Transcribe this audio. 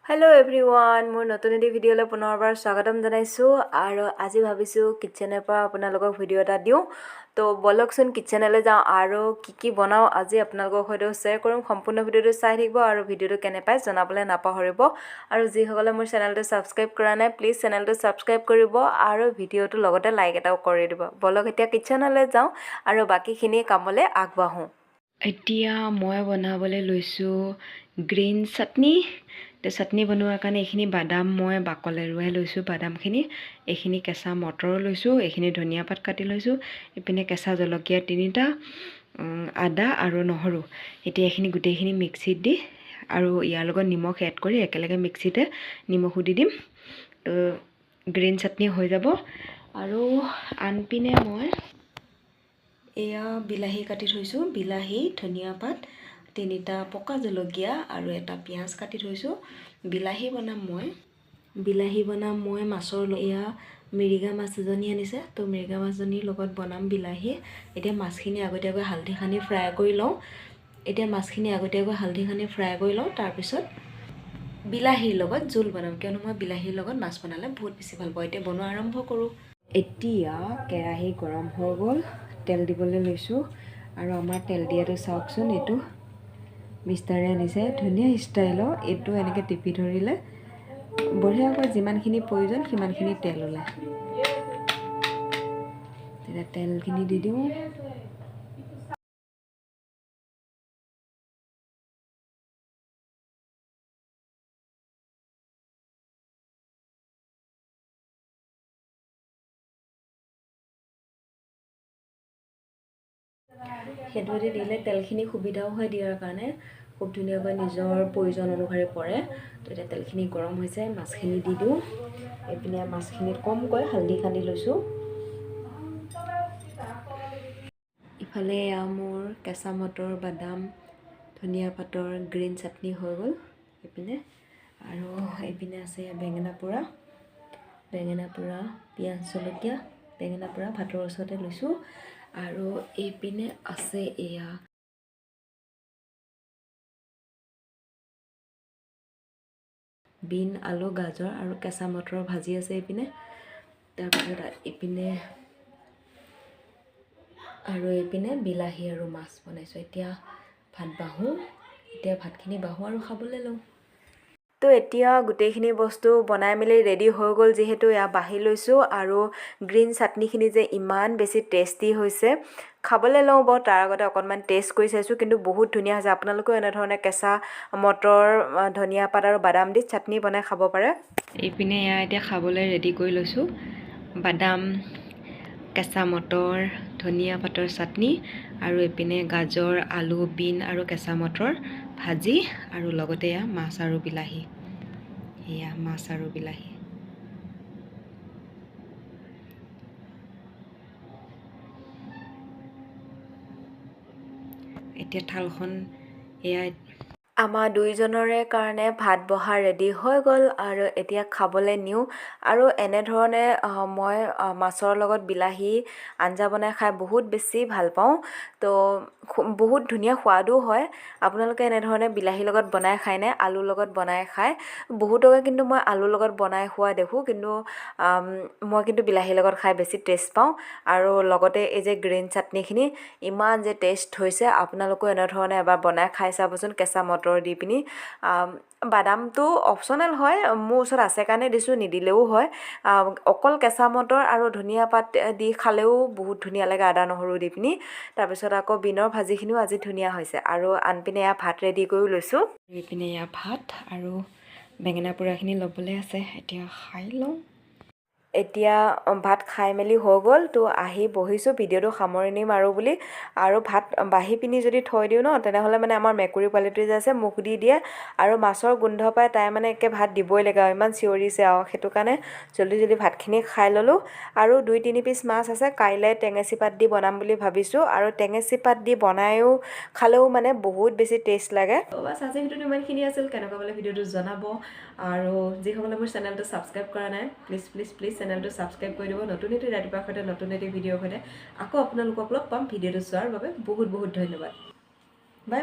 Hello everyone, মোৰ নতুন এটি ভিডিঅ'লৈ পুনৰবাৰ স্বাগতম জনাইছোঁ আৰু আজি ভাবিছোঁ কিচেনৰ পৰা আপোনালোকক ভিডিঅ' এটা দিওঁ তো বলকচোন কিচেনলৈ যাওঁ আৰু কি বনাওঁ আজি আপোনালোকৰ সৈতে শ্বেয়াৰ কৰিম সম্পূৰ্ণ ভিডিঅ'টো চাই থাকিব আৰু ভিডিঅ'টো কেনে পায় জনাবলৈ নাপাহৰিব আৰু যিসকলে মোৰ চেনেলটো ছাবস্ক্ৰাইব কৰা নাই প্লিজ চেনেলটো ছাবস্ক্ৰাইব কৰিব আৰু ভিডিঅ'টো লগতে লাইক এটাও কৰি দিব বলক এতিয়া কিচেনলৈ যাওঁ আৰু বাকিখিনি কামলৈ আগবাঢ়োঁ এতিয়া মই বনাবলৈ লৈছোঁ গ্ৰীণ চাটনি তো চাটনি বনোৱাৰ কাৰণে এইখিনি বাদাম মই বাকলে এৰুৱাই লৈছোঁ বাদামখিনি এইখিনি কেঁচা মটৰ লৈছোঁ এইখিনি ধনিয়া পাত কাটি লৈছোঁ ইপিনে কেঁচা জলকীয়া 3টা আদা আৰু নহৰু এতিয়া এইখিনি গোটেইখিনি মিক্সিত দি আৰু ইয়াৰ লগত নিমখ এড কৰি একেলগে মিক্সিতে নিমখো দি দিম তো গ্ৰীণ চাটনি হৈ যাব আৰু আনপিনে মই এয়া বিলাহী কাটি থৈছোঁ বিলাহী ধনিয়া পাত 3টা পকা জলকীয়া আৰু এটা পিঁয়াজ কাটি থৈছোঁ বিলাহী বনাম মই মাছৰ এয়া মিৰিগা মাছ এজনী আনিছে তো মিৰিগা মাছজনীৰ লগত বনাম বিলাহী এতিয়া মাছখিনি আগতীয়াকৈ হালধি সানি ফ্ৰাই কৰি লওঁ তাৰপিছত বিলাহীৰ লগত জোল বনাম কিয়নো মই বিলাহীৰ লগত মাছ বনালে বহুত বেছি ভাল পাওঁ এতিয়া বনোৱা আৰম্ভ কৰোঁ এতিয়া কেৰাহী গৰম হৈ গ'ল তেল দিবলৈ লৈছোঁ আৰু আমাৰ তেল দিয়াটো চাওকচোন এইটো মিষ্টাৰে আনিছে ধুনীয়া ষ্টাইলৰ এইটো এনেকৈ টিপি ধৰিলে বঢ়িয়াকৈ যিমানখিনি প্ৰয়োজন সিমানখিনি তেল ওলায় তেতিয়া তেলখিনি দি দিওঁ সেইটোতে দিলে তেলখিনি সুবিধাও হয় দিয়াৰ কাৰণে খুব ধুনীয়াকৈ নিজৰ প্ৰয়োজন অনুসাৰে পৰে তো এতিয়া তেলখিনি গৰম হৈছে মাছখিনি দি দিওঁ এইপিনে মাছখিনিত কমকৈ হালধি সানি লৈছোঁ ইফালে মোৰ কেঁচা মটৰ বাদাম ধনিয়া পাতৰ গ্ৰীণ চাটনি হৈ গ'ল এইপিনে আৰু এইপিনে আছে বেঙেনা পোৰা পিঁয়াজ জলকীয়া বেঙেনা পোৰা ভাতৰ ওচৰতে লৈছোঁ আৰু এইপিনে আছে এয়া বিন আলু গাজৰ আৰু কেঁচা মটৰৰ ভাজি আছে এইপিনে তাৰপিছত এইপিনে বিলাহী আৰু মাছ বনাইছোঁ এতিয়া ভাতখিনি বাঢ়োঁ আৰু খাবলৈ লওঁ তো এতিয়া গোটেইখিনি বস্তু বনাই মেলি ৰেডি হৈ গ'ল যিহেতু এয়া বাঢ়ি লৈছোঁ আৰু গ্ৰীণ চাটনিখিনি যে ইমান বেছি টেষ্টি হৈছে খাবলৈ লওঁ বাৰু তাৰ আগতে অকণমান টেষ্ট কৰি চাইছোঁ কিন্তু বহুত ধুনীয়া হৈছে আপোনালোকেও এনেধৰণে কেঁচা মটৰ ধনিয়া পাত আৰু বাদাম দি চাটনি বনাই খাব পাৰে এইপিনে এয়া এতিয়া খাবলৈ ৰেডি কৰি লৈছোঁ বাদাম কেঁচা মটৰ ধনিয়া পাতৰ চাটনি আৰু এইপিনে গাজৰ আলু বিন আৰু কেঁচা মটৰ ভাজি আৰু লগতে এয়া মাছ আৰু বিলাহী এতিয়া থালখন এয়া আমাৰ দুইজনৰে কাৰণে ভাত বহা ৰেডি হৈ গ'ল আৰু এতিয়া খাবলৈ নিওঁ আৰু এনেধৰণে মই মাছৰ লগত বিলাহী আঞ্জা বনাই খাই বহুত বেছি ভাল পাওঁ তো বহুত ধুনীয়া সোৱাদো হয় আপোনালোকে এনেধৰণে বিলাহীৰ লগত বনাই খায়নে আলুৰ লগত বনাই খায় বহুতকে কিন্তু মই আলুৰ লগত বনাই খোৱা দেখোঁ কিন্তু মই কিন্তু বিলাহীৰ লগত খাই বেছি টেষ্ট পাওঁ আৰু লগতে এই যে গ্ৰীণ চাটনিখিনি ইমান যে টেষ্ট হৈছে আপোনালোকেও এনেধৰণে এবাৰ বনাই খাই চাবচোন কেঁচা মটৰ দি পিনি বাদামটো অপশ্যনেল হয় মোৰ ওচৰত আছে কাৰণে দিছোঁ নিদিলেও হয় অকল কেঁচা মটৰ আৰু ধনিয়া পাত দি খালেও বহুত ধুনীয়া লাগে আদা নহৰু দি পিনি তাৰপিছত আকৌ বিনৰ ভাজিখিনিও আজি ধুনীয়া হৈছে আৰু আনপিনে এয়া ভাত ৰেডি কৰিও লৈছোঁ এইপিনে এয়া ভাত আৰু বেঙেনা পোৰাখিনি ল'বলৈ আছে এতিয়া খাই লওঁ এতিয়া ভাত খাই মেলি হৈ গ'ল তো আহি বহিছোঁ ভিডিঅ'টো সামৰি নিম আৰু বুলি আৰু ভাত বাঢ়ি পিনি যদি থৈ দিওঁ ন তেনেহ'লে মানে আমাৰ মেকুৰী পোৱালিটো যে আছে মুখ দি দিয়ে আৰু মাছৰ গোন্ধ পাই তাই মানে একে ভাত দিবই লাগে আৰু ইমান চিঞৰিছে আৰু সেইটো কাৰণে জল্দি ভাতখিনি খাই ল'লোঁ আৰু 2-3 পিচ মাছ আছে কাইলৈ টেঙেচি পাত দি বনাম বুলি ভাবিছোঁ আৰু টেঙেচি পাত দি বনায়ো খালেও মানে বহুত বেছি টেষ্ট লাগে বাছ আজি ভিডিঅ'টো ইমানখিনি আছিল কেনেকুৱা পালে ভিডিঅ'টো জনাব আৰু যিসকলে মোৰ চেনেলটো ছাবস্ক্ৰাইব কৰা নাই প্লিজ চেনেলটো ছাবস্ক্ৰাইব কৰি দিব নতুন এটি ৰাতিপুৱাৰ সৈতে নতুন এটি ভিডিঅ'ৰ সৈতে আকৌ আপোনালোকক লগ পাম ভিডিঅ'টো চোৱাৰ বাবে বহুত ধন্যবাদ বাই